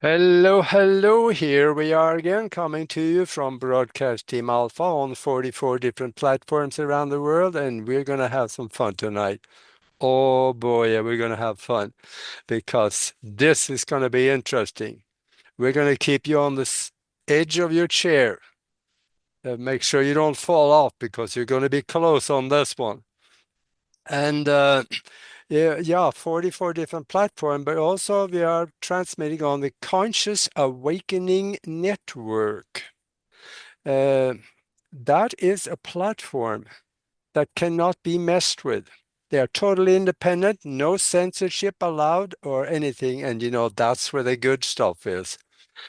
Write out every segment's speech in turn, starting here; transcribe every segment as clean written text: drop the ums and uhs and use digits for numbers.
Hello, hello. Here we are again, coming to you from Broadcast Team Alpha on 44 different platforms around the world, and we're going to have some fun tonight. Oh boy, yeah, we're going to have fun because this is going to be interesting. We're going to keep you on the edge of your chair. Make sure you don't fall off because you're going to be close on this one. And yeah, 44 different platforms, but also we are transmitting on the Conscious Awakening Network. That is a platform that cannot be messed with. They are totally independent, no censorship allowed or anything, and that's where the good stuff is.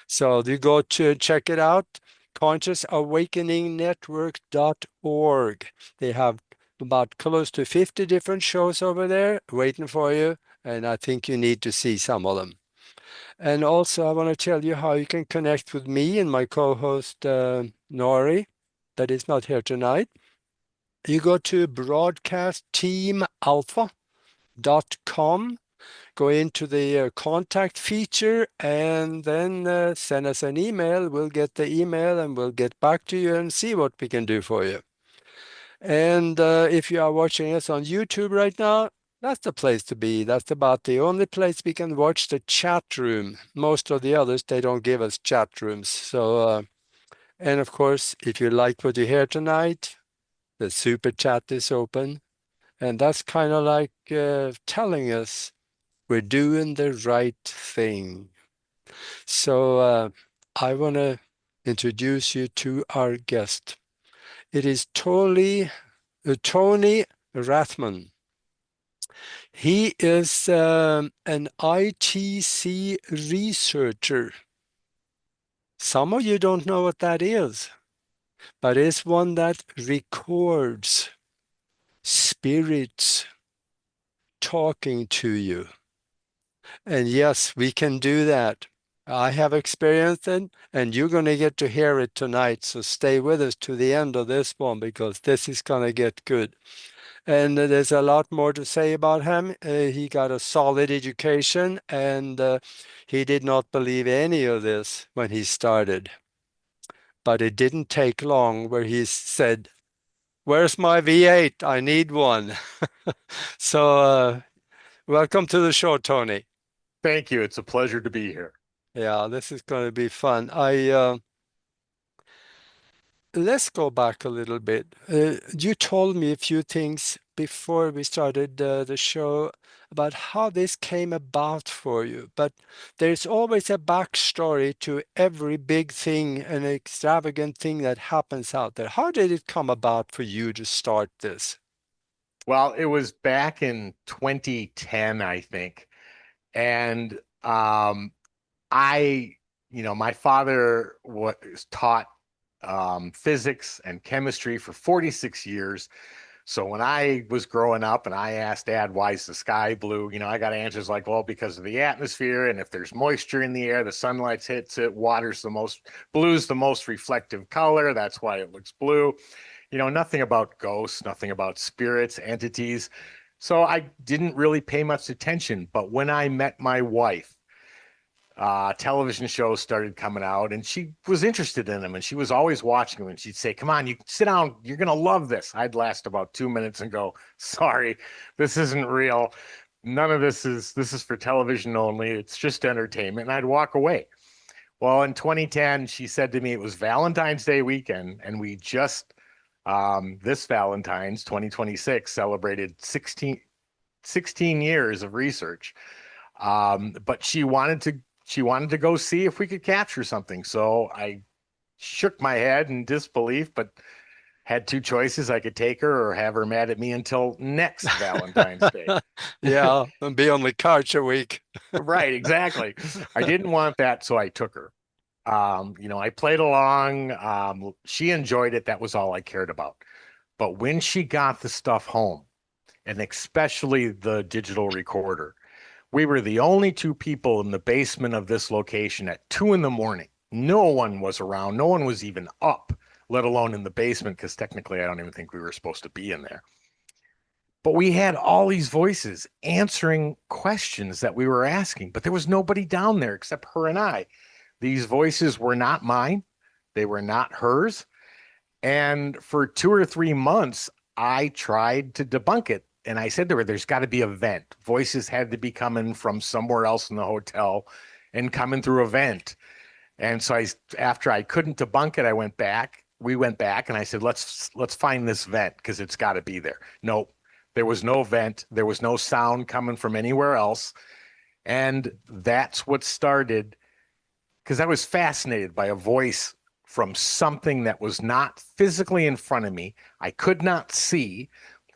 So you go to check it out, consciousawakeningnetwork.org. They have about close to 50 different shows over there waiting for you, and I think you need to see some of them. And also, I want to tell you how you can connect with me and my co-host, Nori, that is not here tonight. You go to broadcastteamalpha.com, go into the contact feature, and then send us an email. We'll get the email and we'll get back to you and see what we can do for you. And if you are watching us on YouTube right now, that's the place to be. That's about the only place we can watch the chat room. Most of the others, they don't give us chat rooms. So, and of course, if you like what you hear tonight, the super chat is open. And that's kind of like telling us we're doing the right thing. So I want to introduce you to our guest. It is Tony Rathman. He is an ITC researcher. Some of you don't know what that is, but it's one that records spirits talking to you. And yes, we can do that. I have experienced it, and you're going to get to hear it tonight. So stay with us to the end of this one because this is going to get good. And there's a lot more to say about him. He got a solid education, and he did not believe any of this when he started. But it didn't take long where he said, "Where's my V8? I need one." So welcome to the show, Tony. Thank you. It's a pleasure to be here. Yeah, this is going to be fun. Let's go back a little bit. You told me a few things before we started the show about how this came about for you, but there's always a backstory to every big thing, an extravagant thing that happens out there. How did it come about for you to start this? Well, it was back in 2010, I think. And my father was taught physics and chemistry for 46 years. So when I was growing up and I asked Dad, why is the sky blue? I got answers like, well, because of the atmosphere. And if there's moisture in the air, the sunlight hits it, blue's the most reflective color. That's why it looks blue. Nothing about ghosts, nothing about spirits, entities. So I didn't really pay much attention. But when I met my wife, television shows started coming out and she was interested in them and she was always watching them and she'd say, come on, you sit down, you're going to love this. I'd last about 2 minutes and go, sorry, this isn't real. None of this is for television only. It's just entertainment. And I'd walk away. Well, in 2010, she said to me, it was Valentine's Day weekend and we just this Valentine's 2026 celebrated 16 years of research. But she wanted to go see if we could capture something. So I shook my head in disbelief, but had two choices. I could take her or have her mad at me until next Valentine's Day. Yeah, and be on the couch a week. Right, exactly. I didn't want that, so I took her. I played along. She enjoyed it. That was all I cared about. But when she got the stuff home, and especially the digital recorder, we were the only two people in the basement of this location at 2 in the morning. No one was around. No one was even up, let alone in the basement, because technically I don't even think we were supposed to be in there. But we had all these voices answering questions that we were asking, but there was nobody down there except her and I. These voices were not mine, they were not hers. And for 2 or 3 months, I tried to debunk it. And I said to her, there's got to be a vent. Voices had to be coming from somewhere else in the hotel and coming through a vent. And so after I couldn't debunk it, I went back. We went back and I said, let's find this vent because it's got to be there. Nope. There was no vent. There was no sound coming from anywhere else. And that's what started because I was fascinated by a voice from something that was not physically in front of me. I could not see.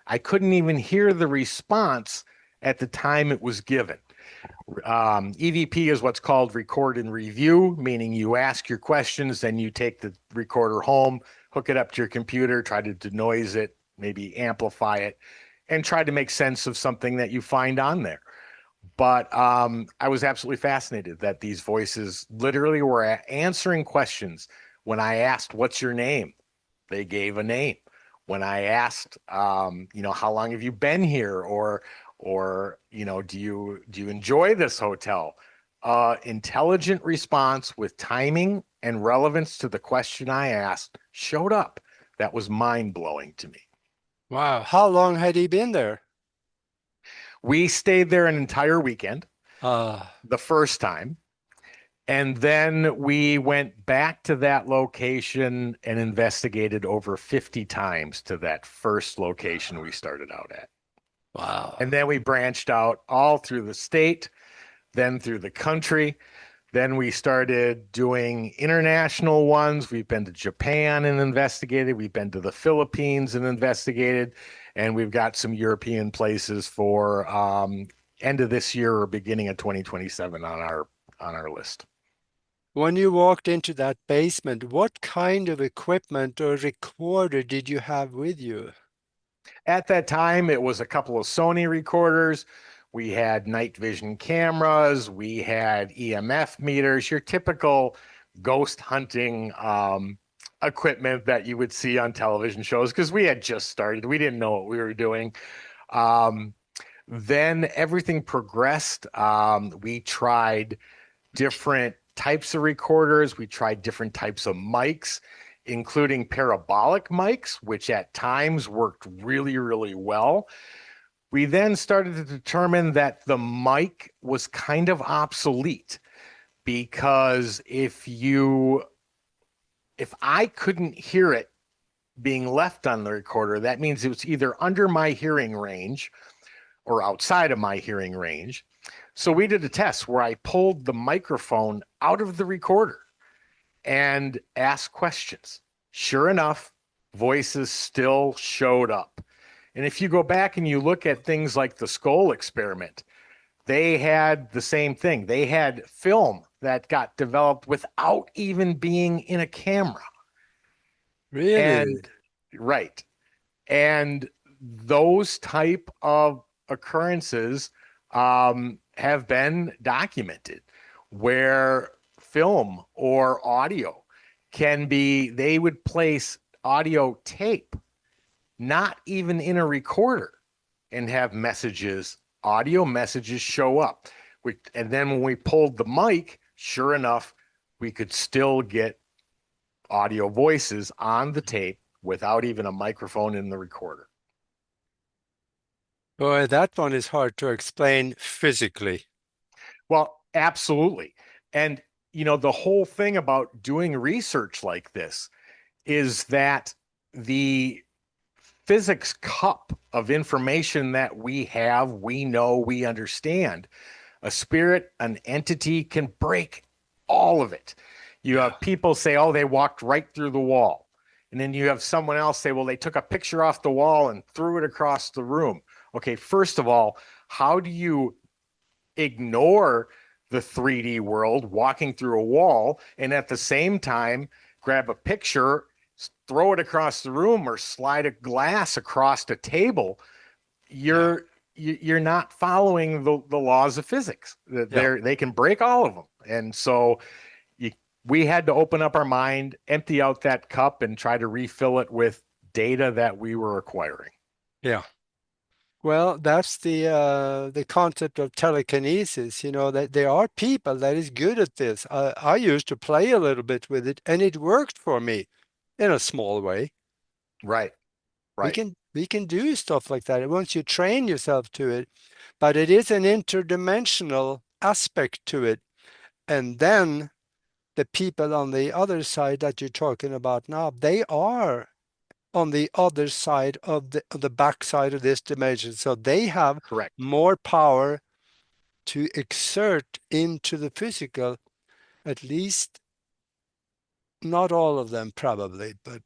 I couldn't even hear the response at the time it was given. EVP is what's called record and review, meaning you ask your questions, then you take the recorder home, hook it up to your computer, try to denoise it, maybe amplify it, and try to make sense of something that you find on there. But I was absolutely fascinated that these voices literally were answering questions. When I asked, "What's your name?" they gave a name. When I asked, how long have you been here, or do you enjoy this hotel? Intelligent response with timing and relevance to the question I asked showed up. That was mind blowing to me. Wow. How long had he been there? We stayed there an entire weekend Ah, the first time. And then we went back to that location and investigated over 50 times to that first location we started out at. wow. And then we branched out all through the state, then through the country. Then we started doing international ones. We've been to Japan and investigated. We've been to the Philippines and investigated. And we've got some European places for end of this year or beginning of 2027 on our list. When you walked into that basement, what kind of equipment or recorder did you have with you? At that time, it was a couple of Sony recorders. We had night vision cameras. We had EMF meters, your typical ghost hunting equipment that you would see on television shows because we had just started. We didn't know what we were doing. Um, then everything progressed. We tried different types of recorders. We tried different types of mics, including parabolic mics, which at times worked really, really well. We then started to determine that the mic was kind of obsolete because if I couldn't hear it being left on the recorder, that means it was either under my hearing range or outside of my hearing range. So we did a test where I pulled the microphone out of the recorder and asked questions. Sure enough, voices still showed up. And if you go back and you look at things like the skull experiment, they had the same thing. They had film that got developed without even being in a camera. Really? And right. And those type of occurrences have been documented where film or audio they would place audio tape, not even in a recorder, and have audio messages show up. And then when we pulled the mic, sure enough, we could still get audio voices on the tape without even a microphone in the recorder. Boy, that one is hard to explain physically. Well, absolutely. And, the whole thing about doing research like this is that the physics cup of information that we have, we know, we understand, a spirit, an entity can break all of it. You Yeah. have people say, oh, they walked right through the wall. And then you have someone else say, well, they took a picture off the wall and threw it across the room. Okay, first of all, how do you ignore the 3D world, walking through a wall, and at the same time grab a picture, throw it across the room, or slide a glass across the table. Yeah. You're not following the laws of physics. Yeah. They can break all of them, and so you, we had to open up our mind, empty out that cup, and try to refill it with data that we were acquiring. Yeah. Well, that's the concept of telekinesis. You know, that there are people that is good at this. I used to play a little bit with it, and it worked for me in a small way. Right, right, We can do stuff like that once you train yourself to it, but it is an interdimensional aspect to it. And then the people on the other side that you're talking about now, they are on the other side of the back side of this dimension. So they have correct. more power to exert into the physical, at least not all of them probably, but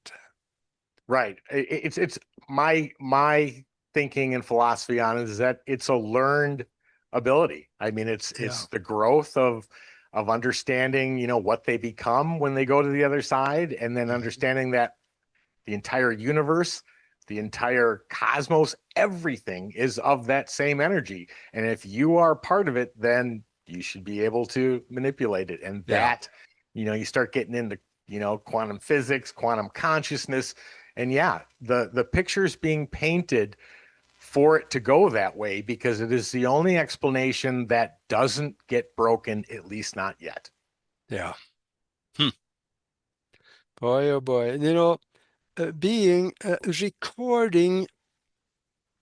Right. It's my thinking and philosophy on it is that it's a learned ability. I mean, yeah, it's the growth of understanding, what they become when they go to the other side, and then mhm, understanding that the entire universe, the entire cosmos, everything is of that same energy. And if you are part of it, then you should be able to manipulate it. And yeah, that, you start getting into, quantum physics, quantum consciousness. And yeah, the picture's being painted for it to go that way because it is the only explanation that doesn't get broken, at least not yet. yeah. Hmm. Boy, oh boy. You know, being recording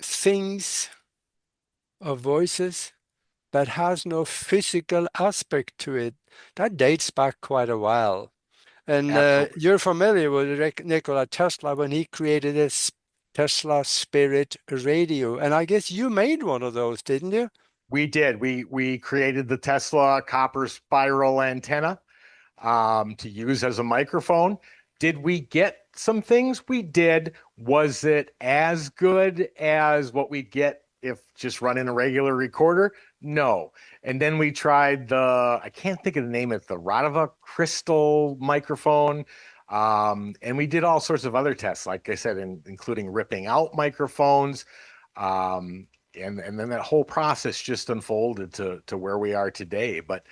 things of voices that has no physical aspect to it, that dates back quite a while. And Absolutely. you're familiar with Nikola Tesla when he created this Tesla Spirit radio. And I guess you made one of those, didn't you? We did. We created the Tesla copper spiral antenna to use as a microphone. Did we get some things? We did. Was it as good as what we'd get if just running a regular recorder? No. And then we tried I can't think of the name of it, the Radova crystal microphone. And we did all sorts of other tests, like I said, including ripping out microphones. Um, and then that whole process just unfolded to where we are today. But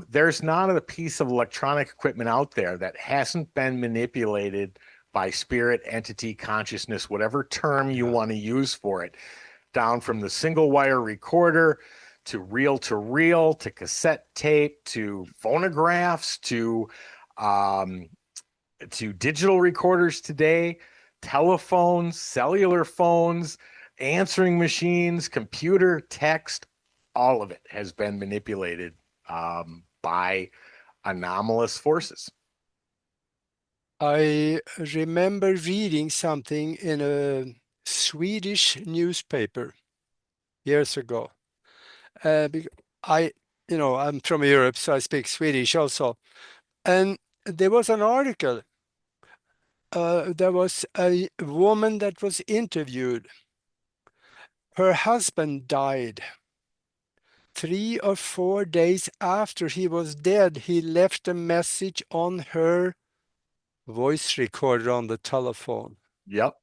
there's not a piece of electronic equipment out there that hasn't been manipulated by spirit, entity, consciousness, whatever term you Yeah. want to use for it, down from the single wire recorder to reel to cassette tape to phonographs um, to digital recorders today, telephones, cellular phones, answering machines, computer, text, all of it has been manipulated by anomalous forces. I remember reading something in a Swedish newspaper years ago. Bec- I, I'm from Europe, so I speak Swedish also. And there was an article. There was a woman that was interviewed. Her husband died. 3 or 4 days after he was dead, he left a message on her voice recorder on the telephone. Yep.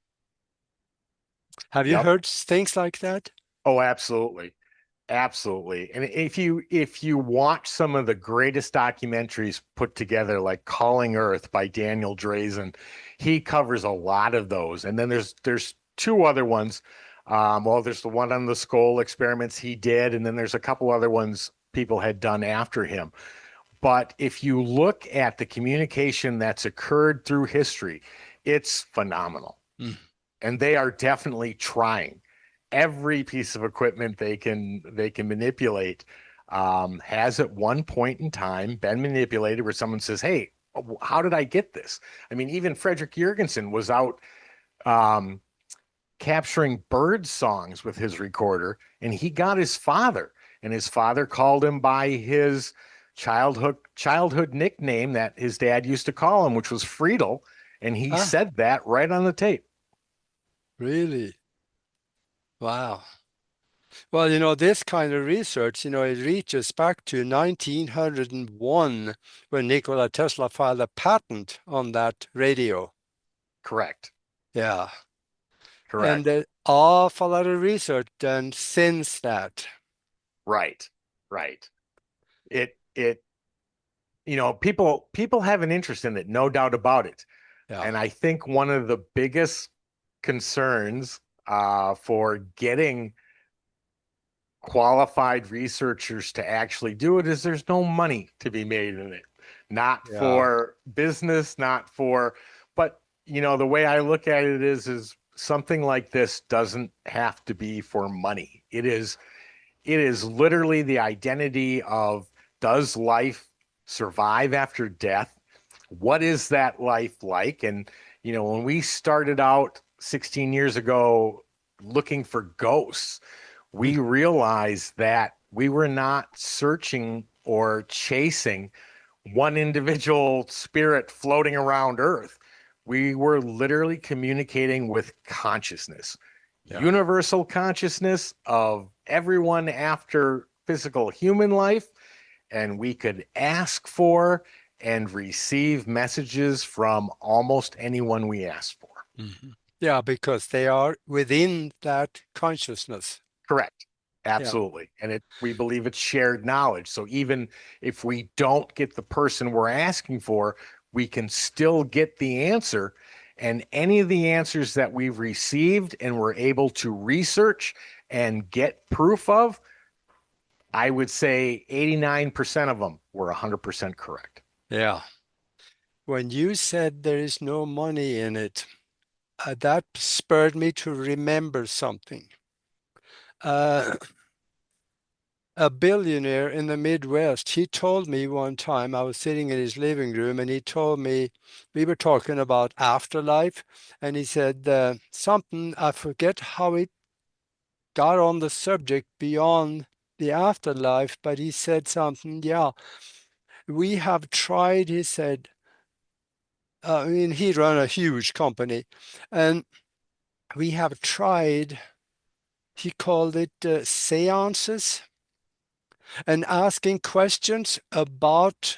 Have you Yep. heard things like that? Oh, absolutely. Absolutely. And if you watch some of the greatest documentaries put together, like Calling Earth by Daniel Drazen, he covers a lot of those. And then there's two other ones. Well, there's the one on the skull experiments he did, and then there's a couple other ones people had done after him. But if you look at the communication that's occurred through history, it's phenomenal. Mm. And they are definitely trying every piece of equipment they can manipulate has at one point in time been manipulated where someone says, "Hey, how did I get this?" I mean, even Frederick Jurgensen was out um, capturing bird songs with his recorder, and he got his father, and his father called him by his childhood nickname that his dad used to call him, which was Friedel, and he Ah, said that right on the tape. really? Wow. Well, this kind of research, it reaches back to 1901 when Nikola Tesla filed a patent on that radio. Correct. Yeah. And Correct. an awful lot of research done since that. Right. Right. It people have an interest in it, no doubt about it. Yeah. And I think one of the biggest concerns for getting qualified researchers to actually do it is there's no money to be made in it. Not Yeah. for business, not for, but the way I look at it is something like this doesn't have to be for money. It is literally the identity of, does life survive after death? What is that life like? And when we started out 16 years ago looking for ghosts, we realized that we were not searching or chasing one individual spirit floating around Earth. We were literally communicating with consciousness, Yeah. universal consciousness of everyone after physical human life. And we could ask for and receive messages from almost anyone we asked for. Mhm. Yeah, because they are within that consciousness. Correct. Yeah. Absolutely. And we believe it's shared knowledge. So even if we don't get the person we're asking for, we can still get the answer. And any of the answers that we've received and we're able to research and get proof of, I would say 89% of them were 100% correct. Yeah. When you said there is no money in it, that spurred me to remember something. Uh, a billionaire in the Midwest, he told me one time, I was sitting in his living room and he told me, we were talking about afterlife, and he said something, I forget how it got on the subject beyond the afterlife, but he said something, yeah, we have tried, he said, I mean, he ran a huge company, and we have tried, he called it seances, and asking questions about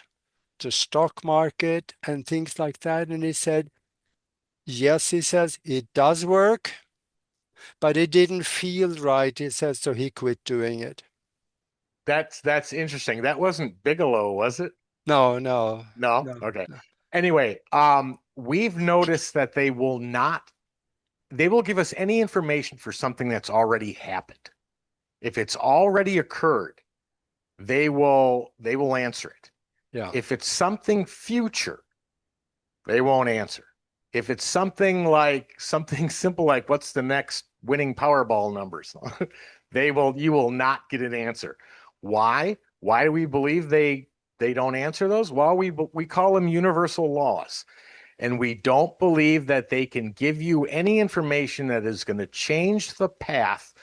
the stock market and things like that. And he said, yes, he says, it does work, but it didn't feel right. He says, so he quit doing it. That's interesting. That wasn't Bigelow, was it? No, no, No. no, Okay. no. Anyway, we've noticed that they will give us any information for something that's already happened. If it's already occurred, they will answer it. Yeah, If it's something future, they won't answer. If it's something like something simple like what's the next winning Powerball numbers, you will not get an answer. Why? Why do we believe they don't answer those? Well, we call them universal laws. And we don't believe that they can give you any information that is going to change the path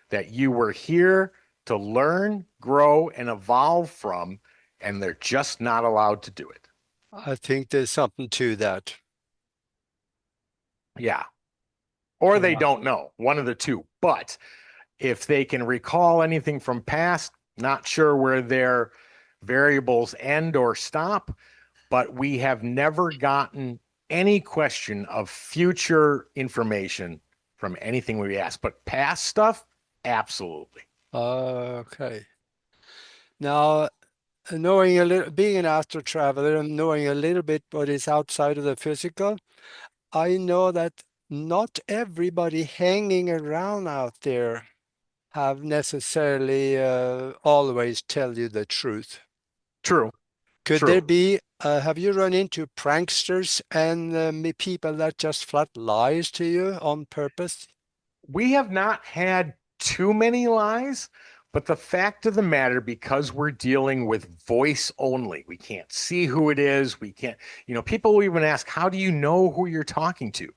that you were here to learn, grow, and evolve from, and they're just not allowed to do it. I think there's something to that. Yeah. Or they Yeah. don't know, one of the two. But if they can recall anything from past, not sure where their variables end or stop, but we have never gotten any question of future information from anything we ask. But past stuff, absolutely. Okay. Now, knowing a little, being an astro traveler and knowing a little bit what is outside of the physical, I know that not everybody hanging around out there have necessarily always tell you the truth. True, Could there true. be, have you run into pranksters and people that just flat lies to you on purpose? We have not had too many lies, but the fact of the matter, because we're dealing with voice only, we can't see who it is. We can't, people will even ask, how do you know who you're talking to?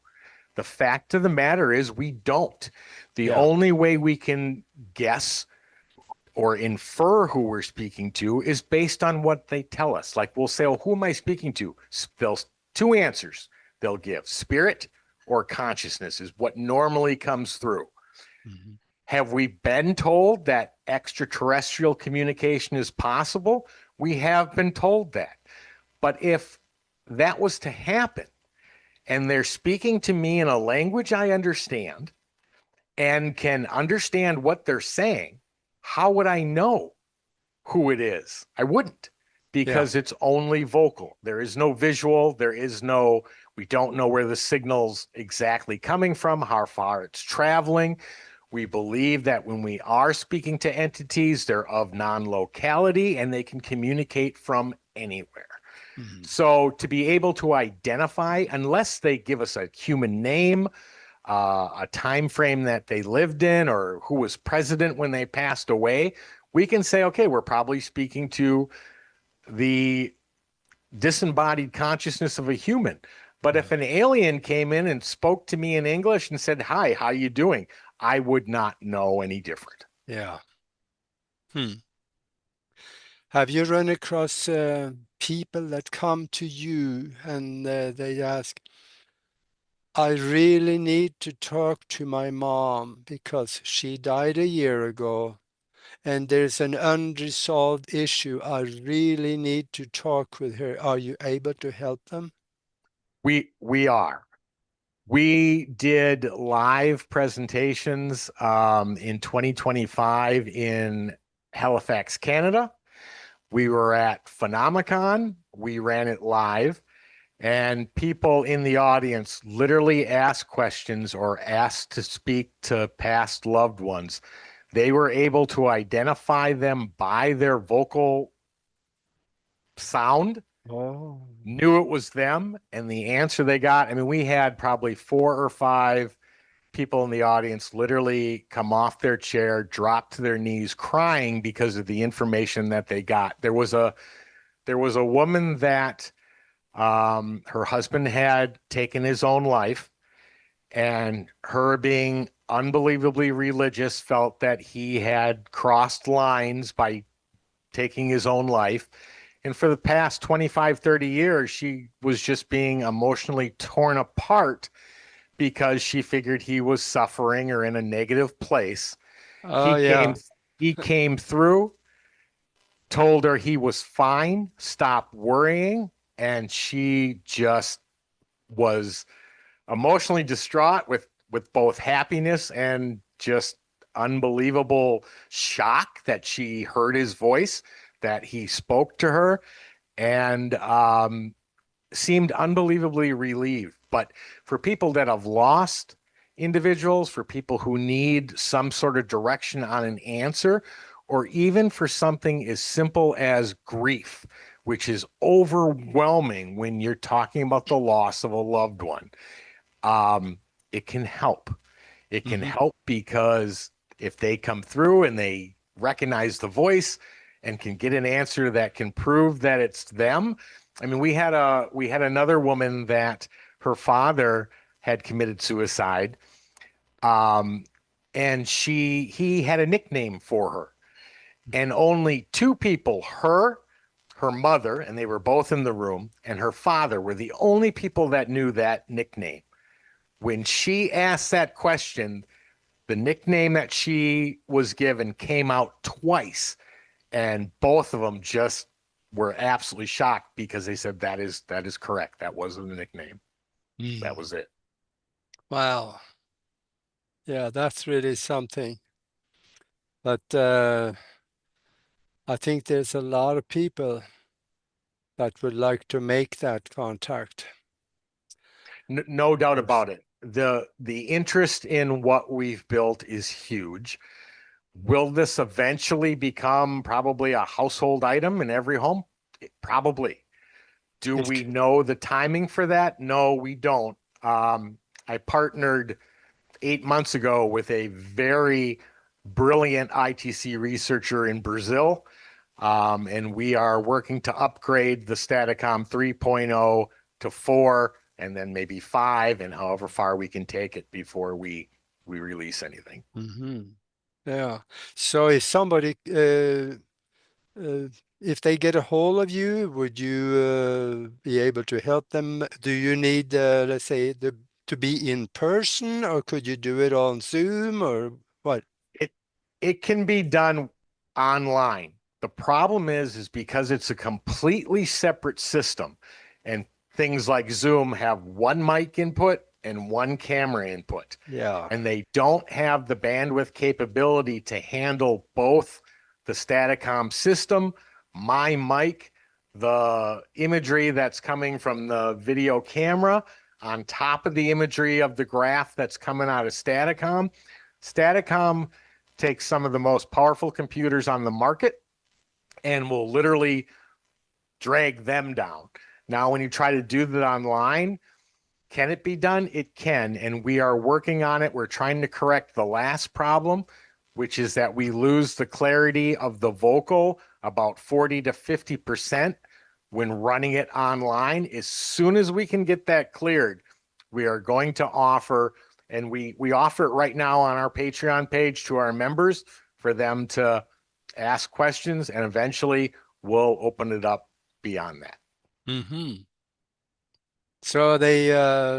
The fact of the matter is, we don't. The Yeah. only way we can guess or infer who we're speaking to is based on what they tell us. Like we'll say, oh, who am I speaking to? They'll two answers they'll give: spirit or consciousness is what normally comes through. Mhm. Have we been told that extraterrestrial communication is possible? We have been told that. But if that was to happen and they're speaking to me in a language I understand and can understand what they're saying, how would I know who it is? I wouldn't, Yeah. because it's only vocal. There is no visual. We don't know where the signal's exactly coming from, how far it's traveling. We believe that when we are speaking to entities, they're of non-locality and they can communicate from anywhere. Mhm. So to be able to identify, unless they give us a human name, a time frame that they lived in, or who was president when they passed away, we can say, okay, we're probably speaking to the disembodied consciousness of a human. But if Mhm. an alien came in and spoke to me in English and said, "Hi, how you doing?" I would not know any different. Yeah. Hmm. Have you run across people that come to you and they ask, I really need to talk to my mom because she died a year ago and there's an unresolved issue. I really need to talk with her. Are you able to help them? We are. We did live presentations in 2025 in Halifax, Canada. We were at Phenomicon. We ran it live, and people in the audience literally asked questions or asked to speak to past loved ones. They were able to identify them by their vocal sound, Oh. knew it was them, and the answer they got. I mean, we had probably 4 or 5 people in the audience literally come off their chair, drop to their knees, crying because of the information that they got. There was a woman that her husband had taken his own life, and her being unbelievably religious felt that he had crossed lines by taking his own life. And for the past 25, 30 years, she was just being emotionally torn apart because she figured he was suffering or in a negative place. Oh, He came yeah. he came through, told her he was fine, stop worrying, and she just was emotionally distraught with both happiness and just unbelievable shock that she heard his voice, that he spoke to her, and seemed unbelievably relieved. But for people that have lost individuals, for people who need some sort of direction on an answer, or even for something as simple as grief, which is overwhelming when you're talking about the loss of a loved one, um, it can help. It can Hmm. help because if they come through and they recognize the voice and can get an answer that can prove that it's them. I mean, we had another woman that her father had committed suicide, um, and he had a nickname for her, and only 2 people, her mother, and they were both in the room, and her father were the only people that knew that nickname. When she asked that question, the nickname that she was given came out twice, and both of them just were absolutely shocked because they said that is correct. That wasn't the nickname. That Mm. was it. Wow. Yeah, that's really something. But I think there's a lot of people that would like to make that contact. No doubt Yes. about it. The interest in what we've built is huge. Will this eventually become probably a household item in every home? Probably. Do It, we know the timing for that? No, we don't. I partnered 8 months ago with a very brilliant ITC researcher in Brazil, and we are working to upgrade the Staticom 3.0 to 4 and then maybe 5, and however far we can take it before we release anything. Mhm. Yeah. So if somebody, if they get a hold of you, would you be able to help them? Do you need, let's say, to be in person, or could you do it on Zoom, or what? It can be done online. The problem is because it's a completely separate system, and things like Zoom have one mic input and one camera input, Yeah. and they don't have the bandwidth capability to handle both the Staticom system, my mic, the imagery that's coming from the video camera on top of the imagery of the graph that's coming out of Staticom. Staticom takes some of the most powerful computers on the market and will literally drag them down. Now, when you try to do that online, can it be done? It can, and we are working on it. We're trying to correct the last problem, which is that we lose the clarity of the vocal about 40 to 50% when running it online. As soon as we can get that cleared, we are going to offer, and we offer it right now on our Patreon page to our members for them to ask questions, and eventually we'll open it up beyond that. Hmm. So they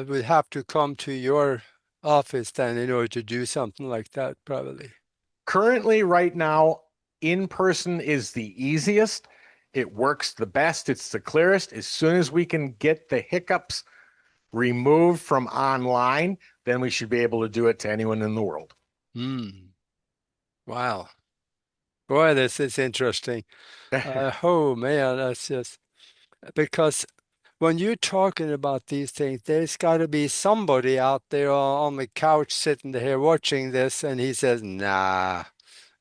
would have to come to your office then in order to do something like that, probably. Currently, right now, in person is the easiest. It works the best. It's the clearest. As soon as we can get the hiccups removed from online, then we should be able to do it to anyone in the world. Hmm. Wow. Boy, this is interesting. Oh man, that's just because when you're talking about these things, there's got to be somebody out there on the couch sitting there watching this, and he says, "Nah,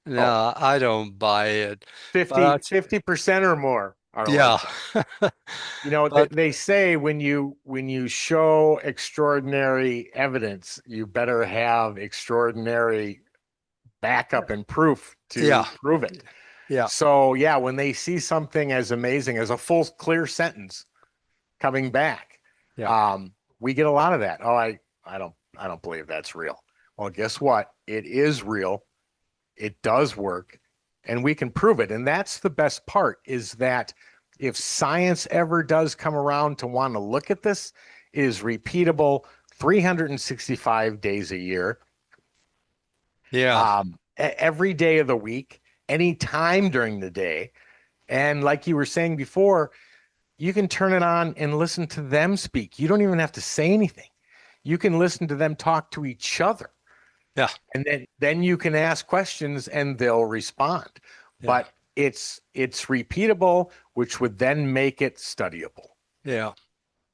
Oh, no, I don't buy it." But 50% or more are yeah, like that. You know, but they say when you show extraordinary evidence, you better have extraordinary backup and proof yeah, to prove it. yeah, So yeah, when they see something as amazing as a full clear sentence coming back, yeah, um, we get a lot of that. Oh, I don't believe that's real. Well, guess what? It is real. It does work, and we can prove it. And that's the best part is that if science ever does come around to want to look at this, it is repeatable 365 days a year, yeah, every day of the week, any time during the day. And like you were saying before, you can turn it on and listen to them speak. You don't even have to say anything. You can listen to them talk to each other. yeah, And then you can ask questions and they'll respond. yeah, But it's repeatable, which would then make it studyable. yeah.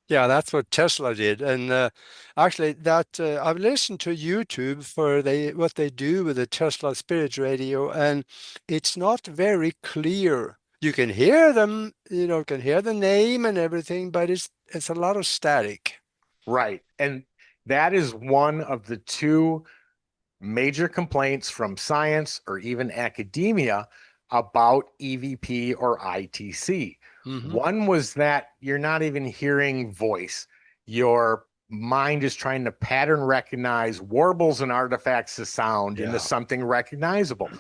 Yeah, that's what Tesla did, and actually, that I've listened to YouTube for they what they do with the Tesla Spirit Radio, and it's not very clear. You can hear them, can hear the name and everything, but it's a lot of static. Right. And that is one of the two major complaints from science or even academia about EVP or ITC. Hmm. One was that you're not even hearing voice. Your mind is trying to pattern recognize warbles and artifacts of sound into Yeah, something recognizable.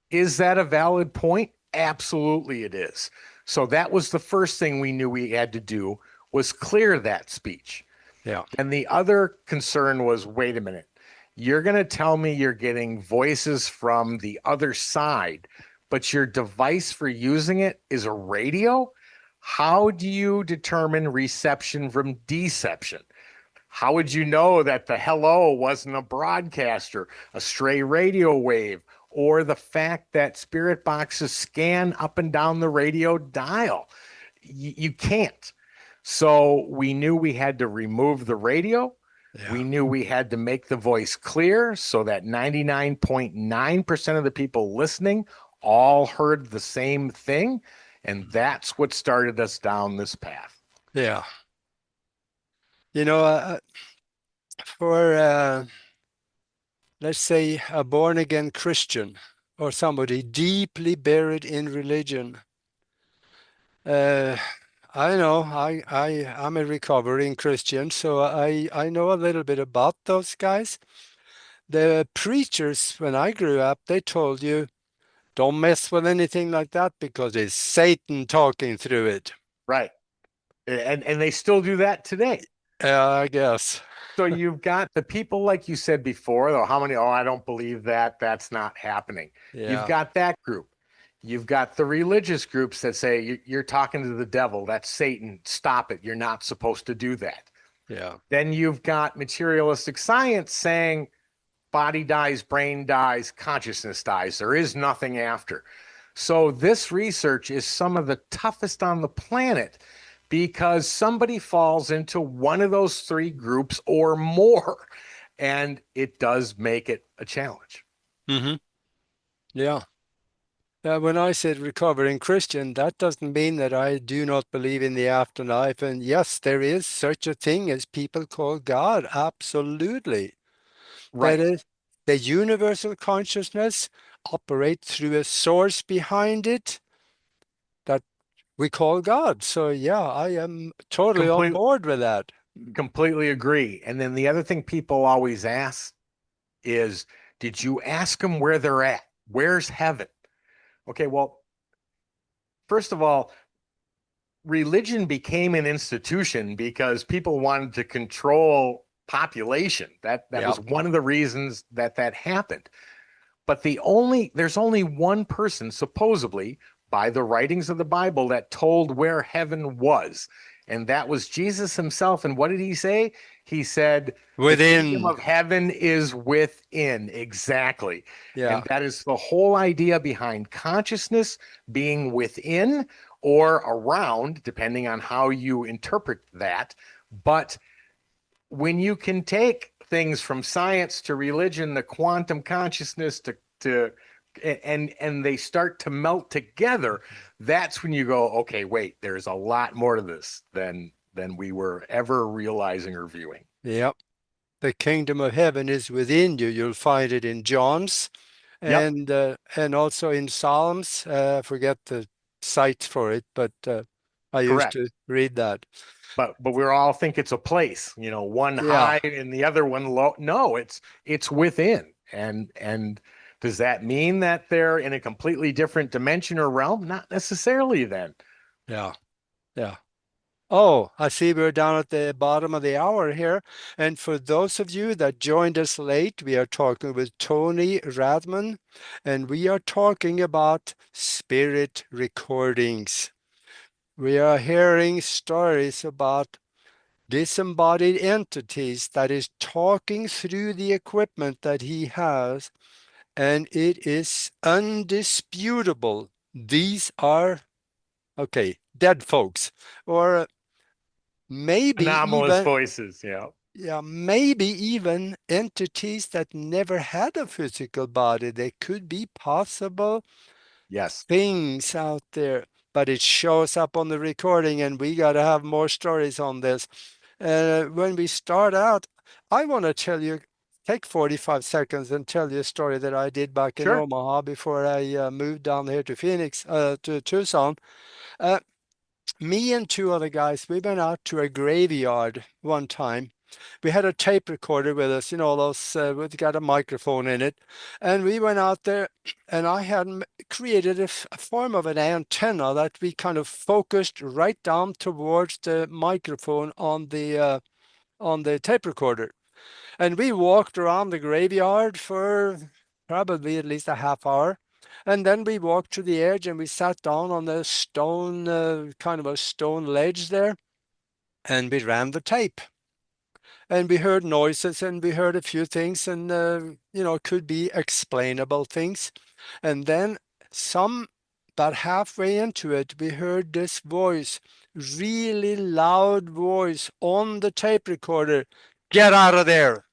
Is that a valid point? Absolutely it is. So that was the first thing we knew we had to do was clear that speech. yeah, And the other concern was, wait a minute, you're going to tell me you're getting voices from the other side, but your device for using it is a radio? How do you determine reception from deception? How would you know that the hello wasn't a broadcaster, a stray radio wave, or the fact that spirit boxes scan up and down the radio dial? You can't. So we knew we had to remove the radio. We yeah, knew we had to make the voice clear so that 99.9% of the people listening all heard the same thing. And that's what started us down this path. yeah. You know, for let's say a born again Christian or somebody deeply buried in religion. Uh, I know I'm a recovering Christian, so I know a little bit about those guys. The preachers, when I grew up, they told you don't mess with anything like that because it's Satan talking through it. Right. And they still do that today. Yeah, I guess. So you've got the people, like you said before, though, how many, oh, I don't believe that. That's not happening. You've Yeah, got that group. You've got the religious groups that say you're talking to the devil. That's Satan. Stop it. You're not supposed to do that. yeah. Then you've got materialistic science saying body dies, brain dies, consciousness dies. There is nothing after. So this research is some of the toughest on the planet because somebody falls into one of those three groups or more, and it does make it a challenge. Hmm. Yeah. When I said recovering Christian, that doesn't mean that I do not believe in the afterlife. And yes, there is such a thing as people call God. Absolutely. That Right. is, the universal consciousness operates through a source behind it that we call God. So yeah, I am totally on Complete, board with that. completely agree. And then the other thing people always ask is, did you ask them where they're at? Where's heaven? Okay, well, first of all, religion became an institution because people wanted to control population. That Yeah. was one of the reasons that that happened. But there's only one person supposedly by the writings of the Bible that told where heaven was, and that was Jesus himself. And what did he say? He said, "The kingdom Within. of heaven is within." Exactly. Yeah. And that is the whole idea behind consciousness being within or around, depending on how you interpret that. But when you can take things from science to religion, the quantum consciousness to and they start to melt together, that's when you go, okay, wait, there's a lot more to this than we were ever realizing or viewing. Yep. The kingdom of heaven is within you. You'll find it in John's Yep, and also in Psalms. I forget the site for it, but I used correct. to read that. But we all think it's a place, one Yeah. high and the other one low. No, it's within. And does that mean that they're in a completely different dimension or realm? Not necessarily then. Yeah. Yeah. Oh, I see we're down at the bottom of the hour here. And for those of you that joined us late, we are talking with Tony Rathman, and we are talking about spirit recordings. We are hearing stories about disembodied entities that is talking through the equipment that he has, and it is undisputable. These are, okay, dead folks, or maybe Anomalous even, voices, yeah. yeah, maybe even entities that never had a physical body. They could be possible Yes. things out there, but it shows up on the recording, and we got to have more stories on this. When we start out, I want to tell you, take 45 seconds and tell you a story that I did back in Sure. Omaha before I moved down here to Phoenix, to Tucson. Uh, Me and two other guys, we went out to a graveyard one time. We had a tape recorder with us, those with got a microphone in it, and we went out there, and I had created a form of an antenna that we kind of focused right down towards the microphone on the tape recorder, and we walked around the graveyard for probably at least a half hour. And then we walked to the edge and we sat down on the stone, kind of a stone ledge there, and we ran the tape. And we heard noises and we heard a few things, and could be explainable things. And then some, about halfway into it, we heard this voice, really loud voice on the tape recorder, "Get out of there."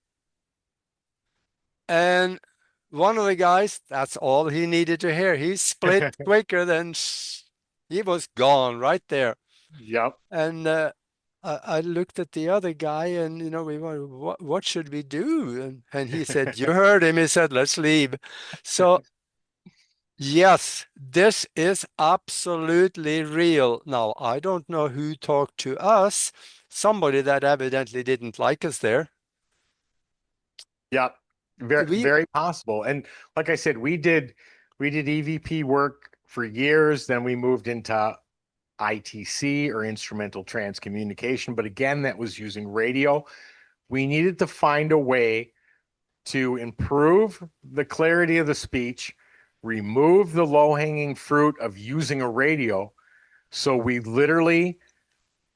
And one of the guys, that's all he needed to hear. He split quicker than he was gone right there. Yep. And I looked at the other guy, and we were, what should we do? And he said, "You heard him." He said, "Let's leave." So yes, this is absolutely real. Now, I don't know who talked to us. Somebody that evidently didn't like us there. Yep. Very, We, very possible. And like I said, we did EVP work for years. Then we moved into ITC or Instrumental Transcommunication. But again, that was using radio. We needed to find a way to improve the clarity of the speech, remove the low-hanging fruit of using a radio. So we literally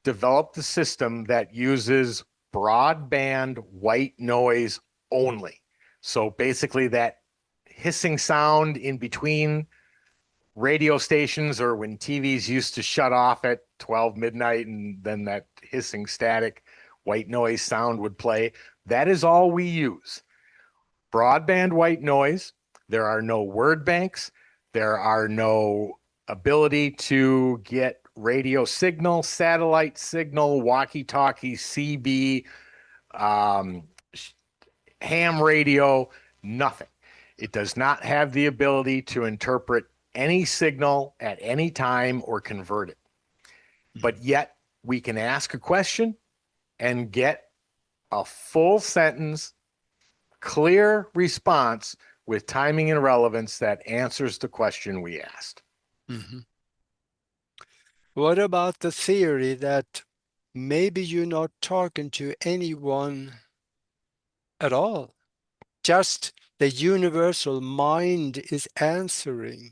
developed a system that uses broadband white noise only. So basically that hissing sound in between radio stations, or when TVs used to shut off at 12 midnight and then that hissing static white noise sound would play. That is all we use. Broadband white noise. There are no word banks. There are no ability to get radio signal, satellite signal, walkie-talkie, CB, um, ham radio, nothing. It does not have the ability to interpret any signal at any time or convert it. But yet we can ask a question and get a full sentence, clear response with timing and relevance that answers the question we asked. Mm-hmm. What about the theory that maybe you're not talking to anyone at all? Just the universal mind is answering.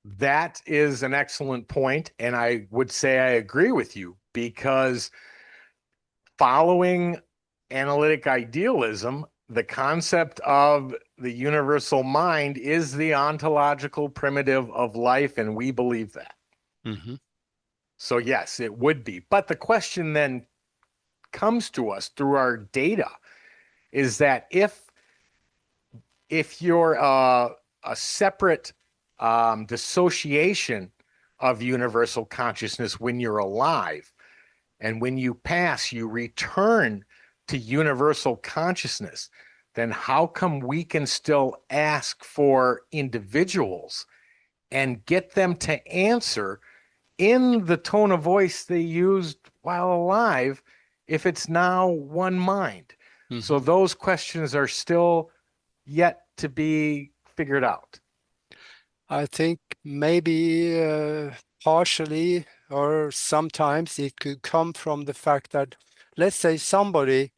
That is an excellent point, and I would say I agree with you, because following analytic idealism, the concept of the universal mind is the ontological primitive of life, and we believe that. Mm-hmm. So yes, it would be. But the question then comes to us through our data is that if you're a separate dissociation of universal consciousness when you're alive, and when you pass, you return to universal consciousness, then how come we can still ask for individuals and get them to answer in the tone of voice they used while alive if it's now one mind? So Mm-hmm. those questions are still yet to be figured out. I think maybe partially or sometimes it could come from the fact that, let's say somebody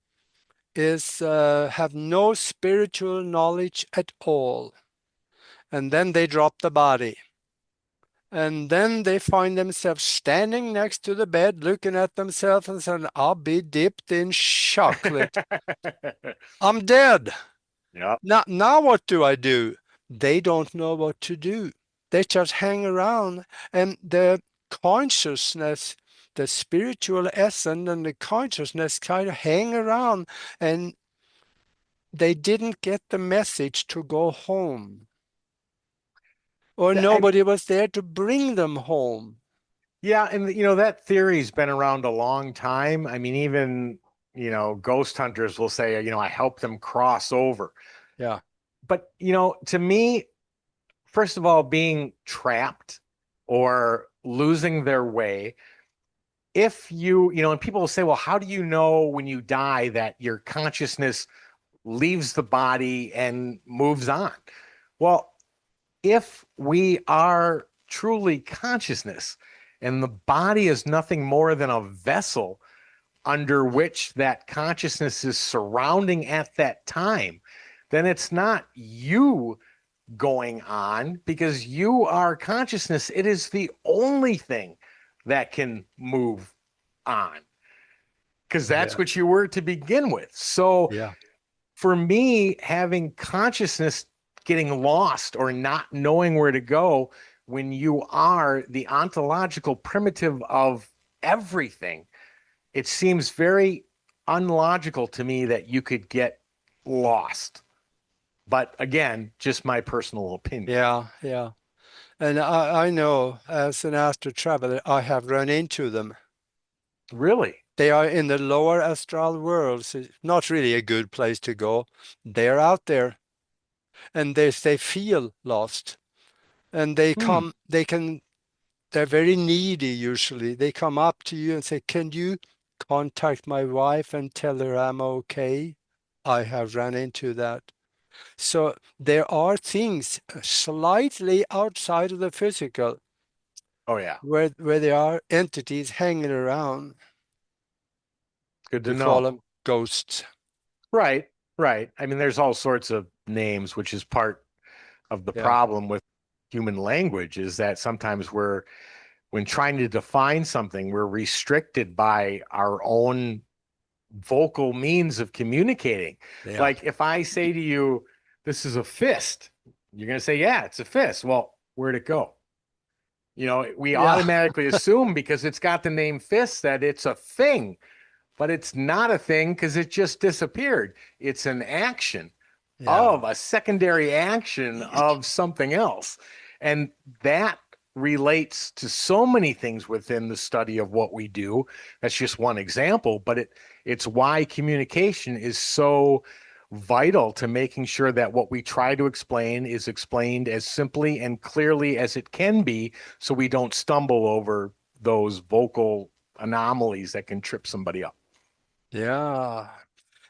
is have no spiritual knowledge at all, and then they drop the body. And then they find themselves standing next to the bed, looking at themselves and saying, I'll be dipped in chocolate. I'm dead. Yep. Now what do I do? They don't know what to do. They just hang around, and the consciousness, the spiritual essence and the consciousness kind of hang around, and they didn't get the message to go home, or I, nobody was there to bring them home. Yeah, and that theory's been around a long time. I mean, even ghost hunters will say, I helped them cross over. Yeah. But to me, first of all, being trapped or losing their way, if and people will say, well, how do you know when you die that your consciousness leaves the body and moves on? Well, if we are truly consciousness and the body is nothing more than a vessel under which that consciousness is surrounding at that time, then it's not you going on, because you are consciousness. It is the only thing that can move on, because that's Yeah. what you were to begin with. So Yeah. for me, having consciousness getting lost or not knowing where to go when you are the ontological primitive of everything, it seems very unlogical to me that you could get lost. But again, just my personal opinion. Yeah. Yeah. And I know as an astral traveler, I have run into them. Really? They are in the lower astral worlds. It's not really a good place to go. They're out there, and they feel lost. And Hmm. they're very needy usually. They come up to you and say, can you contact my wife and tell her I'm okay? I have run into that. So there are things slightly outside of the physical Oh, yeah. where there are entities hanging around. Good to We call know. them ghosts. Right, right. I mean, there's all sorts of names, which is part of the Yeah. problem with human language is that sometimes when trying to define something, we're restricted by our own vocal means of communicating. Yeah. Like if I say to you, this is a fist, you're going to say, yeah, it's a fist. Well, where'd it go? You know, we Yeah. automatically assume because it's got the name fist that it's a thing, but it's not a thing because it just disappeared. It's an action Yeah. of a secondary action of something else. And that relates to so many things within the study of what we do. That's just one example, but it's why communication is so vital to making sure that what we try to explain is explained as simply and clearly as it can be so we don't stumble over those vocal anomalies that can trip somebody up. Yeah.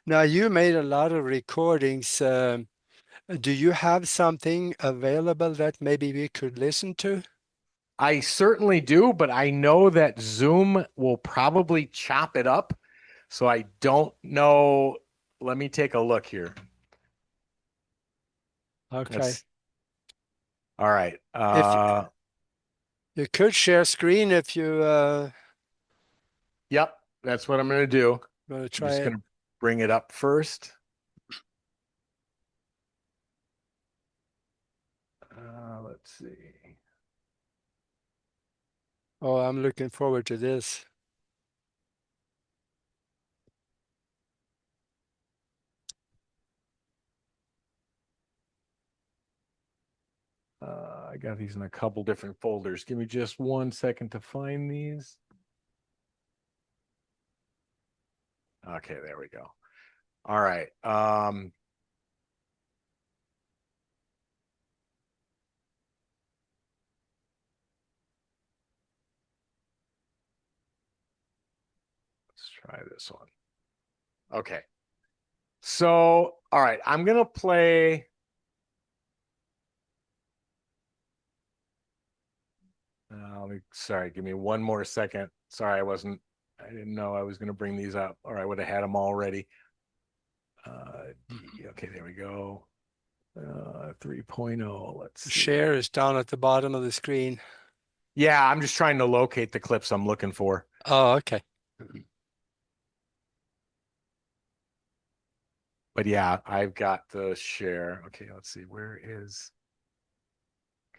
Now you made a lot of recordings. Do you have something available that maybe we could listen to? I certainly do, but I know that Zoom will probably chop it up. So I don't know. Let me take a look here. Okay. That's all right. If you could share screen if you Yep, that's what I'm going to do. want to I'm try just it. going to bring it up first. Let's see. Oh, I'm looking forward to this. I got these in a couple different folders. Give me just 1 second to find these. Okay, there we go. All right. Let's try this one. Okay. So, all right, I'm gonna play. Sorry, give me 1 more second. Sorry, I didn't know I was gonna bring these up, or I would have had them already. Okay, there we go. 3.0. Let's see. Share is down at the bottom of the screen. Yeah, I'm just trying to locate the clips I'm looking for. Oh, okay. But yeah, I've got the share. Okay, let's see.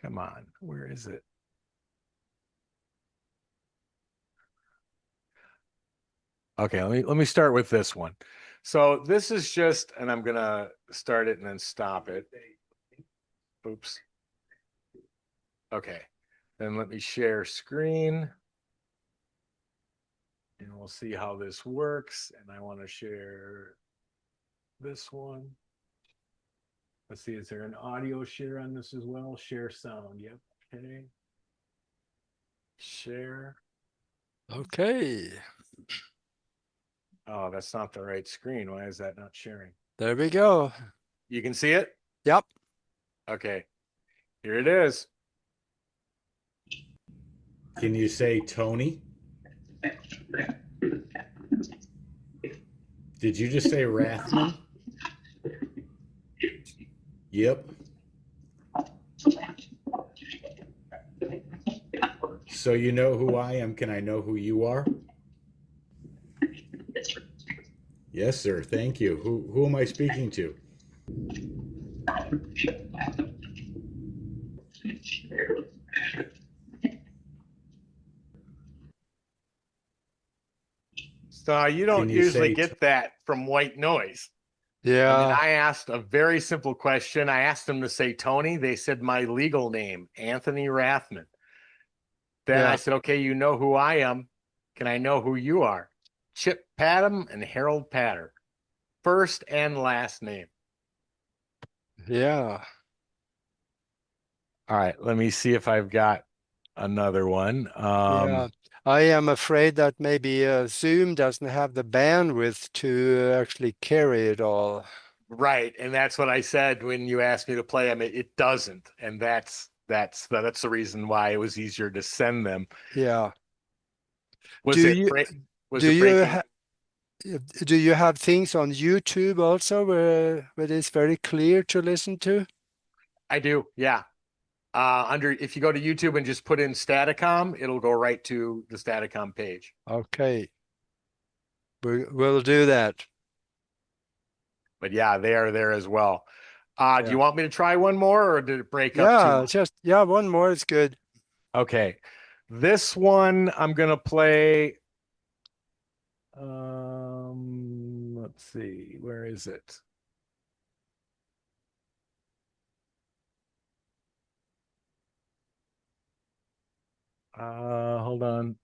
Come on, where is it? Okay, let me start with this one. So this is just, and I'm gonna start it and then stop it. Oops. Okay. Then let me share screen and we'll see how this works. And I want to share this one. Let's see, is there an audio share on this as well? Share sound. Yep. Okay. Share. Okay. Oh, that's not the right screen. Why is that not sharing? There we go. You can see it? Yep. Okay. Here it is. Can you say Tony? Did you just say Rathman? Yep. So you know who I am. Can I know who you are? Yes, sir. Thank you. Who am I speaking to? So you Can don't you usually say get that from white noise. I mean, Yeah. I asked a very simple question. I asked them to say Tony. They said my legal name, Anthony Rathman. Then I Yeah. said, okay, you know who I am. Can I know who you are? Chip Padham and Harold Patter. First and last name. Yeah. All right, let me see if I've got another one. Yeah. I am afraid that maybe Zoom doesn't have the bandwidth to actually carry it all. Right, and that's what I said when you asked me to play them. It doesn't, and that's the reason why it was easier to send them. Yeah. Was Do it you break? Was do it you breaking? ha Do you have things on YouTube also where it's very clear to listen to? I do, yeah. If you go to YouTube and just put in Staticom, it'll go right to the Staticom page. Okay, we'll do that. But yeah, they are there as well. Do Yeah. you want me to try one more, or did it break up too Yeah, much? one more is good. Okay. This one I'm gonna play. Let's see, where is it? Hold on.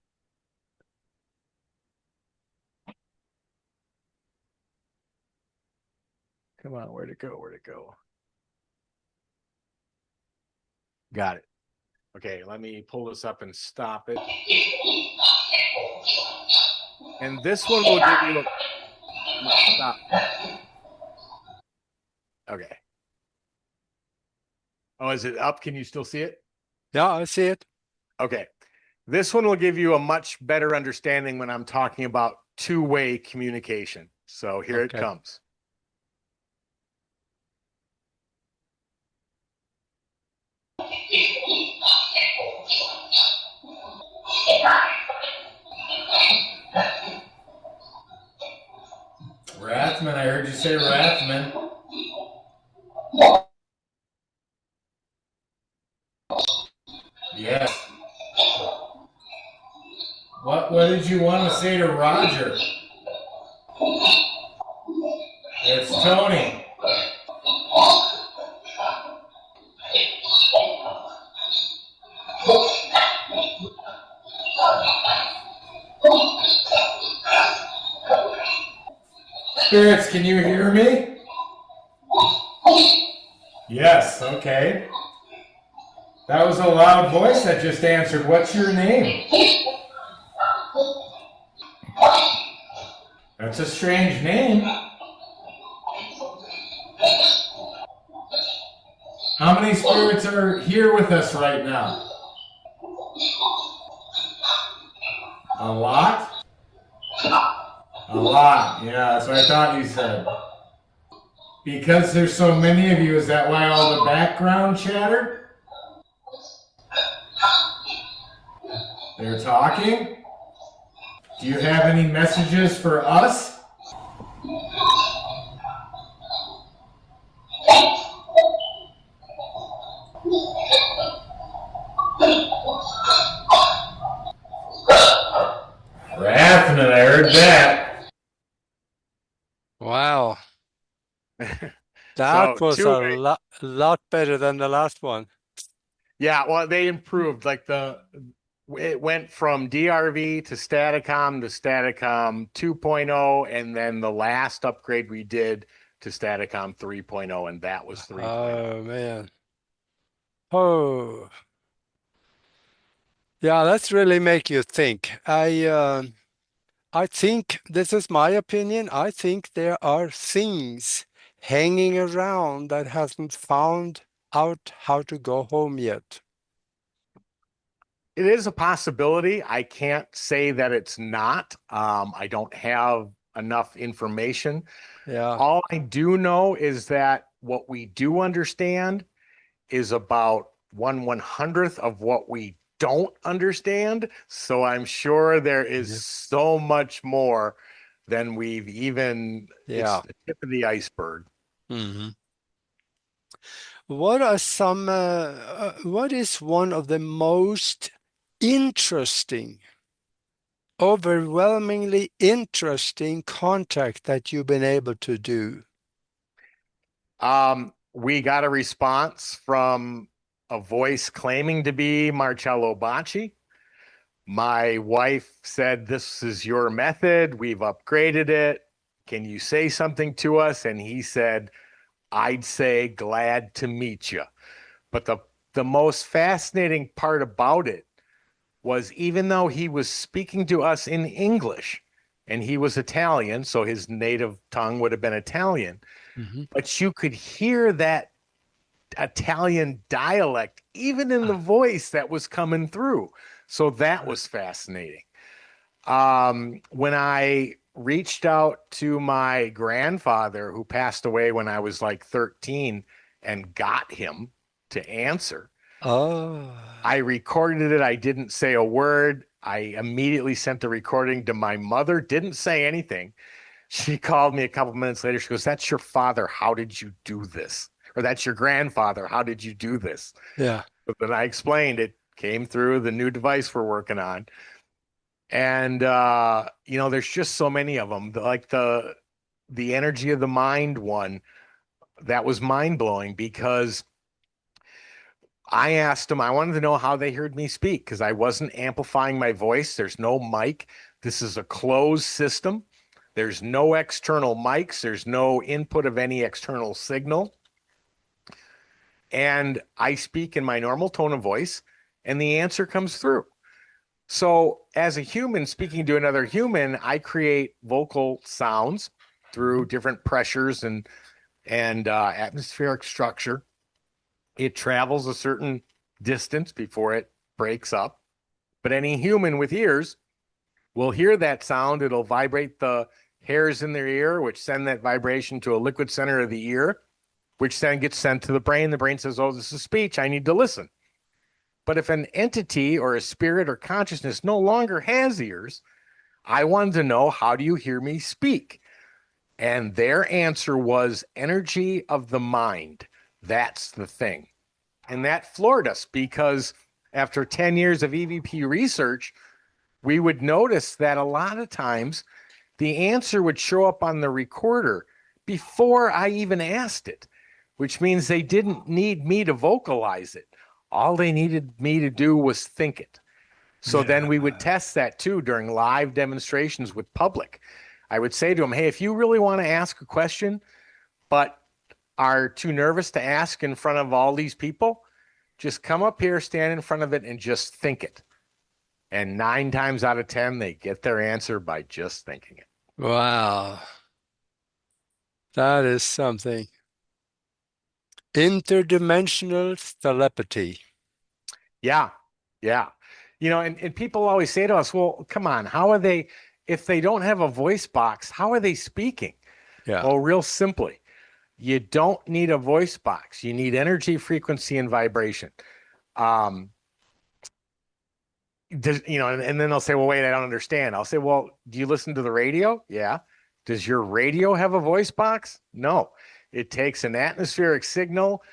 Come on, where'd it go? Where'd it go? Got it. Okay, let me pull this up and stop it. And this one will give you a stop. Okay. Oh, is it up? Can you still see it? Yeah, I see it. Okay. This one will give you a much better understanding when I'm talking about two-way communication. So here it Okay. comes. Rathman, I heard you say Rathman. Yes. What did you want to say to Roger? It's Tony. Spirits, can you hear me? Yes, okay. That was a loud voice that just answered. What's your name? That's a strange name. How many spirits are here with us right now? A lot? A lot, yeah, that's what I thought you said. Because there's so many of you, is that why all the background chatter? They're talking? Do you have any messages for us? Rathman, I heard that. Wow. That So was a two-way. lot better than the last one. Yeah, well, they improved. It went from DRV to Staticom 2.0, and then the last upgrade we did to Staticom 3.0, and that was 3.0. Oh man. Oh. Yeah, that's really make you think. I think this is my opinion. I think there are things hanging around that hasn't found out how to go home yet. It is a possibility. I can't say that it's not. I don't have enough information. Yeah. All I do know is that what we do understand is about 1/100th of what we don't understand. So I'm sure there is Yeah. so much more than we've even, it's Yeah. the tip of the iceberg. Hmm. What is one of the most interesting, overwhelmingly interesting contact that you've been able to do? We got a response from a voice claiming to be Marcello Bacci. My wife said, "This is your method. We've upgraded it. Can you say something to us?" And he said, "I'd say glad to meet you." But the most fascinating part about it was, even though he was speaking to us in English and he was Italian, so his native tongue would have been Italian, Hmm. but you could hear that Italian dialect even in the voice that was coming through. So that was fascinating. When I reached out to my grandfather who passed away when I was like 13 and got him to answer. Oh, I recorded it. I didn't say a word. I immediately sent the recording to my mother, didn't say anything. She called me a couple minutes later. She goes, "That's your father. How did you do this?" Or "That's your grandfather. How did you do this?" yeah. But then I explained it came through the new device we're working on. And there's just so many of them. Like the energy of the mind one, that was mind-blowing because I asked them, I wanted to know how they heard me speak because I wasn't amplifying my voice. There's no mic. This is a closed system. There's no external mics. There's no input of any external signal. And I speak in my normal tone of voice, and the answer comes through. So as a human speaking to another human, I create vocal sounds through different pressures and atmospheric structure. It travels a certain distance before it breaks up. But any human with ears will hear that sound. It'll vibrate the hairs in their ear, which send that vibration to a liquid center of the ear, which then gets sent to the brain. The brain says, "Oh, this is speech. I need to listen." But if an entity or a spirit or consciousness no longer has ears, I wanted to know, how do you hear me speak? And their answer was energy of the mind. That's the thing. And that floored us because after 10 years of EVP research, we would notice that a lot of times the answer would show up on the recorder before I even asked it, which means they didn't need me to vocalize it. All they needed me to do was think it. So then we would test that too during live demonstrations with public. I would say to them, "Hey, if you really want to ask a question, but are too nervous to ask in front of all these people, just come up here, stand in front of it, and just think it." And 9 times out of 10, they get their answer by just thinking it. Wow. That is something. Interdimensional telepathy. Yeah. Yeah. And people always say to us, "Well, come on, how are they, if they don't have a voice box, how are they speaking?" Yeah. Well, real simply, you don't need a voice box. You need energy, frequency, and vibration. And then they'll say, "Well, wait, I don't understand." I'll say, "Well, do you listen to the radio?" "Yeah." "Does your radio have a voice box?" "No." It takes an atmospheric signal,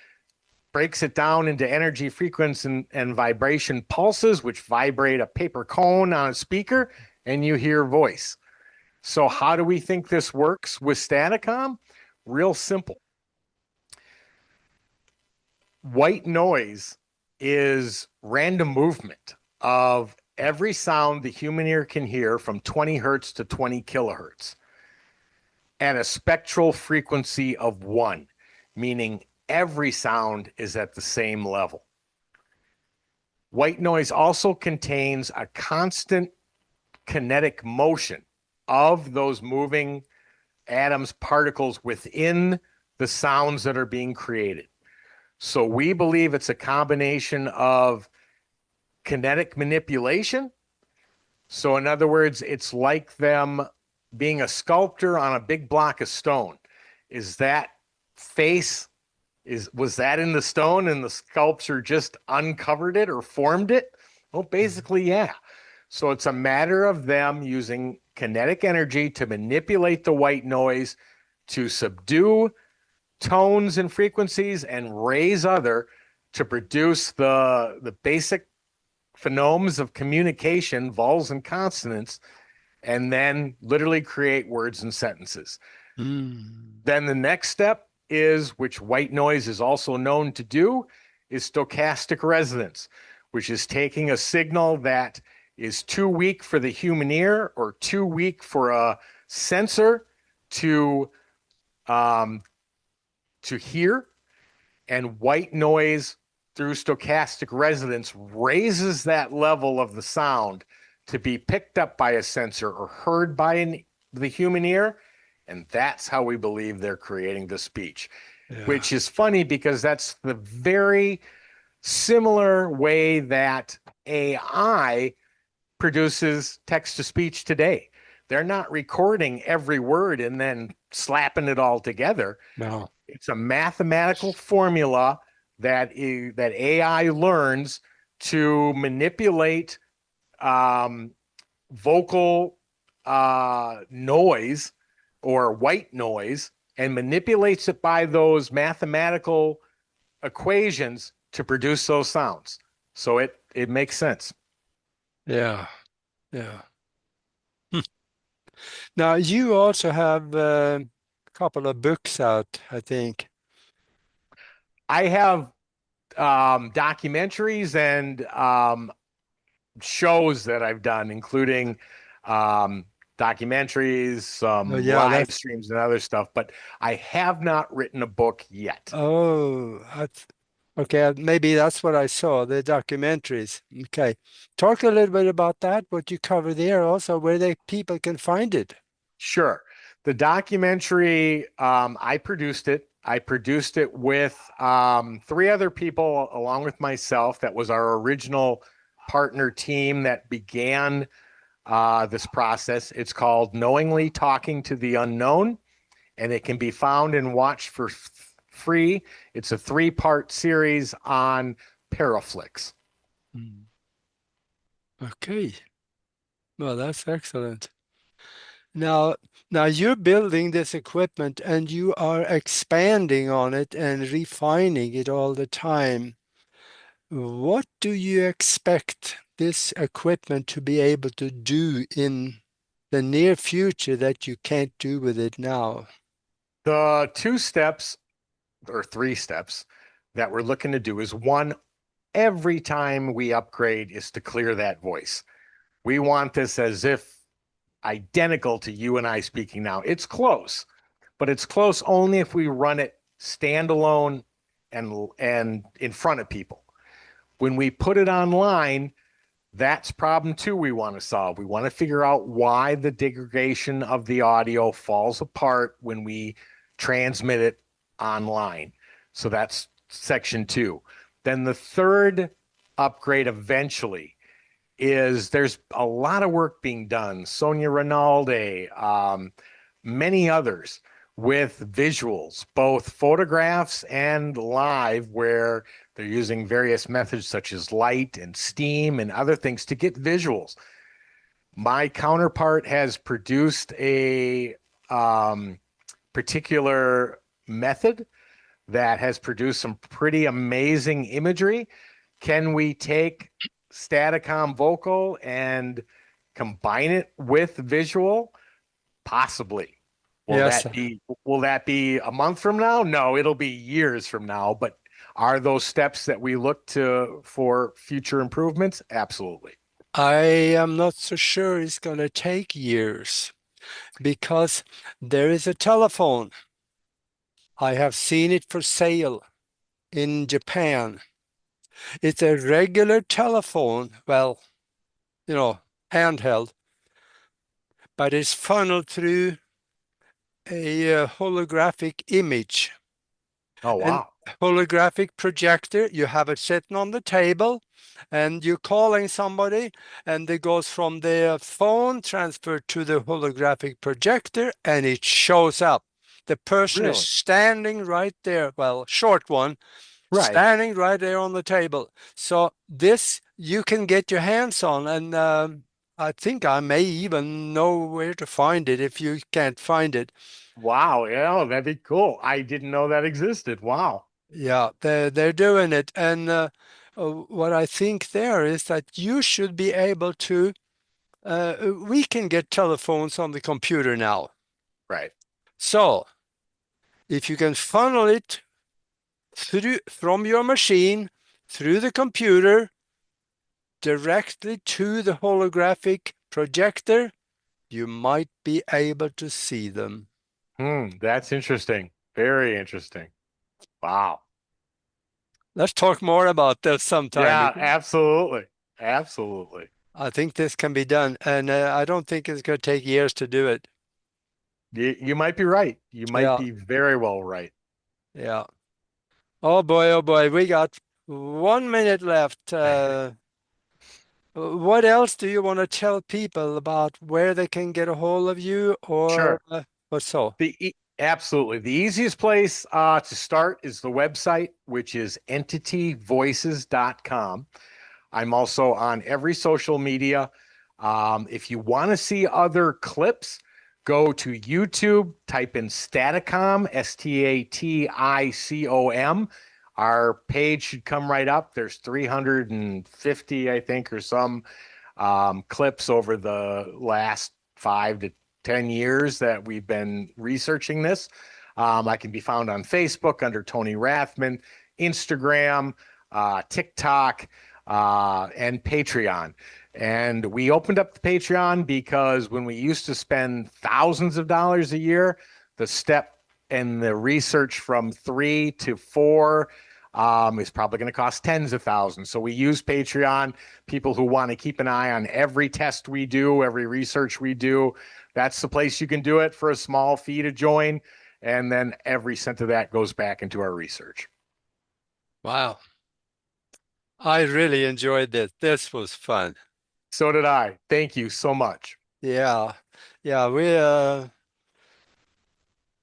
breaks it down into energy, frequency, and vibration pulses, which vibrate a paper cone on a speaker, and you hear voice. So how do we think this works with Staticom? Real simple. White noise is random movement of every sound the human ear can hear from 20 hertz to 20 kilohertz at a spectral frequency of 1, meaning every sound is at the same level. White noise also contains a constant kinetic motion of those moving atoms, particles within the sounds that are being created. So we believe it's a combination of kinetic manipulation. So in other words, it's like them being a sculptor on a big block of stone. Is that face, was that in the stone and the sculpture just uncovered it or formed it? Well, basically, yeah. So it's a matter of them using kinetic energy to manipulate the white noise to subdue tones and frequencies and raise other to produce the basic phonemes of communication, vowels and consonants, and then literally create words and sentences. Then the next step is, which white noise is also known to do, is stochastic resonance, which is taking a signal that is too weak for the human ear or too weak for a sensor to hear, and white noise through stochastic resonance raises that level of the sound to be picked up by a sensor or heard by the human ear. And that's how we believe they're creating the speech, which is funny because that's the very similar way that AI produces text to speech today. They're not recording every word and then slapping it all together. No. It's a mathematical formula that AI learns to manipulate vocal noise or white noise and manipulates it by those mathematical equations to produce those sounds. So it makes sense. Yeah. Yeah. Hmm. Now you also have a couple of books out, I think. I have documentaries and shows that I've done, including um, documentaries, Oh, some yeah, live that's streams, and other stuff. But I have not written a book yet. oh, that's okay. Maybe that's what I saw, the documentaries. Okay. Talk a little bit about that, what you cover there, also where people can find it. Sure. The documentary, I produced it. I produced it with three other people along with myself. That was our original partner team that began this process. It's called Knowingly Talking to the Unknown, and it can be found and watched for free. It's a three-part series on Paraflix. Mm. Okay. Well, that's excellent. Now, now you're building this equipment and you are expanding on it and refining it all the time. What do you expect this equipment to be able to do in the near future that you can't do with it now? The two steps or three steps that we're looking to do is one, every time we upgrade is to clear that voice. We want this as if identical to you and I speaking now. It's close, but it's close only if we run it standalone and in front of people. When we put it online, that's problem two we want to solve. We want to figure out why the degradation of the audio falls apart when we transmit it online. So that's section two. Then the third upgrade eventually is there's a lot of work being done. Sonia Rinaldi, many others with visuals, both photographs and live, where they're using various methods such as light and steam and other things to get visuals. My counterpart has produced a particular method that has produced some pretty amazing imagery. Can we take Staticom vocal and combine it with visual? Possibly. Yes, Will that be a month from now? No, it'll be years from now, but are those steps that we look to for future improvements? Absolutely. I am not so sure it's going to take years because there is a telephone. I have seen it for sale in Japan. It's a regular telephone, well, handheld, but it's funneled through a holographic image. Oh, And wow. holographic projector, you have it sitting on the table and you're calling somebody and it goes from the phone transferred to the holographic projector and it shows up. The person is Really? standing right there, well, short one, Right. standing right there on the table. So this you can get your hands on, and I think I may even know where to find it if you can't find it. Wow. Yeah, that'd be cool. I didn't know that existed. Wow. Yeah, they're doing it, and what I think there is that you should be able to. We can get telephones on the computer now. Right. So if you can funnel it through from your machine through the computer directly to the holographic projector, you might be able to see them. That's interesting. Very interesting. Wow. Let's talk more about this sometime. Yeah, absolutely. Absolutely. I think this can be done, and I don't think it's going to take years to do it. You might be right. You might Yeah, be very well right. yeah. Oh boy, we got 1 minute left. What else do you want to tell people about where they can get a hold of you or Sure. or so? Absolutely. The easiest place to start is the website, which is entityvoices.com. I'm also on every social media. If you want to see other clips, go to YouTube, type in Staticom, Staticom. Our page should come right up. There's 350, I think, or some clips over the last 5 to 10 years that we've been researching this. I can be found on Facebook under Tony Rathman, Instagram, TikTok, and Patreon. And we opened up the Patreon because when we used to spend thousands of dollars a year, the step and the research from 3 to 4 is probably going to cost tens of thousands. So we use Patreon. People who want to keep an eye on every test we do, every research we do, that's the place you can do it for a small fee to join. And then every cent of that goes back into our research. Wow. I really enjoyed this. This was fun. So did I. Thank you so much. Yeah. Yeah,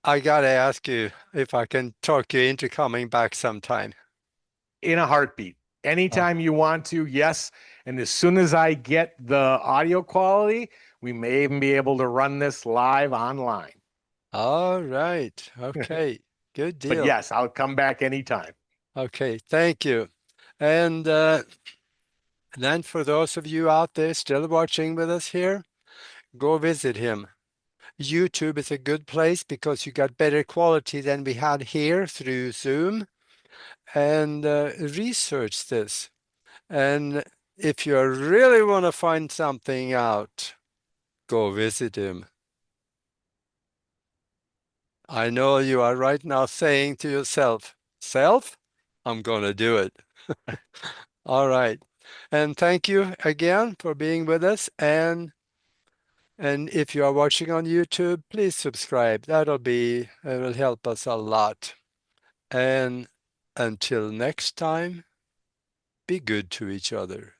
I gotta ask you if I can talk you into coming back sometime. In a heartbeat. Anytime you want to, yes. And as soon as I get the audio quality, we may even be able to run this live online. All right. Okay. Good But deal. yes, I'll come back anytime. Okay. Thank you. And then for those of you out there still watching with us here, go visit him. YouTube is a good place because you got better quality than we had here through Zoom. And research this. And if you really want to find something out, go visit him. I know you are right now saying to yourself, self, I'm going to do it. All right. And thank you again for being with us. And if you are watching on YouTube, please subscribe. It will help us a lot. And until next time, be good to each other.